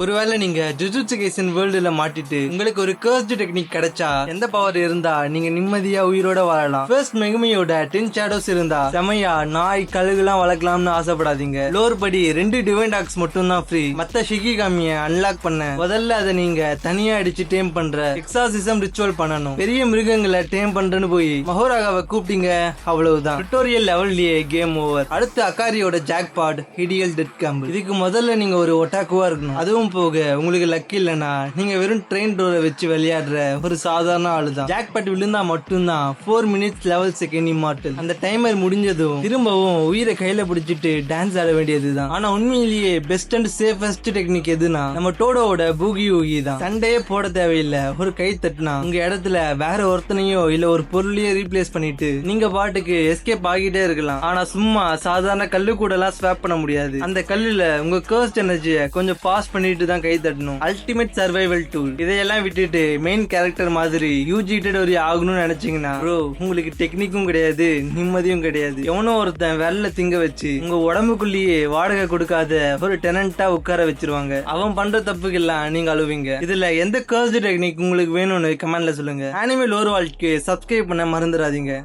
ஒருவேளை நீங்க jujutsu kaizen வேர்ல்டுல மாட்டிட்டு உங்களுக்கு ஒரு கர்ஸ்ட் டெக்னிக் கிடைச்சா எந்த பவர் இருந்தா நீங்க நிம்மதியா உயிரோட வாழலாம்? ஃபர்ஸ்ட் மெகுமியோட 10 ஷேடோஸ் இருந்தா செமையா நாய் கழுகுலாம் வளர்க்கலாம்னு ஆசைப்படாதீங்க. லோர் படி 2 டிவைன் டாக்ஸ் மட்டும் தான் ஃப்ரீ. மத்த ஷிகிகாமிய அன்லாக் பண்ண முதல்ல அதை நீங்க தனியா அடிச்சு டேம் பண்ற எக்ஸாசிசம் ரிச்சுவல் பண்ணணும். பெரிய மிருகங்களை டேம் பண்றேன்னு போய் மஹோராகாவை கூப்பிட்டீங்க, அவ்வளவுதான். டுட்டோரியல் லெவல்லயே கேம் ஓவர். அடுத்து அகாரியோட ஜாக்பாட் ஹிடியல் டெட் கேம்பிள். இதுக்கு முதல்ல நீங்க ஒரு ஒட்டாக்குவா இருக்கணும். அதுவும் போக உங்களுக்கு லக் இல்லனா நீங்க வெறும் ட்ரெயின் டோரை வச்சு விளையாடுற ஒரு சாதாரண ஆளுதான். ஜாக்பாட் விழுந்தா மட்டும்தான் 4 மினிட்ஸ் லெவல் செகண்ட் இம்மார்டல். அந்த டைமர் முடிஞ்சதும் திரும்பவும் உயிரை கையில பிடிச்சிட்டு டான்ஸ் ஆட வேண்டியதுதான். ஆனா உண்மையிலேயே பெஸ்ட் அண்ட் சேஃபஸ்ட் டெக்னிக் எதுனா நம்ம டோடோவோட பூகி ஊகி தான். சண்டையே போட தேவையில்லை, ஒரு கை தட்டினா உங்க இடத்துல வேற ஒருத்தனையோ இல்ல ஒரு பொருளையோ ரீப்ளேஸ் பண்ணிட்டு நீங்க பாட்டுக்கு எஸ்கேப் ஆகிட்டே இருக்கலாம். ஆனா சும்மா சாதாரண கல்லு கூட எல்லாம் ஸ்வாப் பண்ண முடியாது. அந்த கல்லுல உங்க கர்ஸ்ட் எனர்ஜியை கொஞ்சம் பாஸ் பண்ணிட்டு தான் கை தட்டணும். Ultimate survival tool. இதையெல்லாம் விட்டுட்டு மெயின் கேரக்டர் மாதிரி யூஜிட்டட் ஒரு ஆகணும்னு நினைச்சீங்கன்னா ப்ரோ உங்களுக்கு டெக்னிக்கும் கிடையாது, நிம்மதியும் கிடையாது. எவனோ ஒருத்தன் வெள்ள திங்க வச்சு உங்க உடம்புக்குள்ளேயே வாடகை கொடுக்காத ஒரு டெனண்டா உட்கார வச்சிருவாங்க. அவன் பண்ற தப்புக்கெல்லாம் நீங்க அழுவீங்க. இதுல எந்த கர்ஸ்ட் டெக்னிக் உங்களுக்கு வேணும்னு கமெண்ட்ல சொல்லுங்க. அனிமே லோர் வாழ்க்கை சப்ஸ்கிரைப் பண்ண மறந்துடாதீங்க.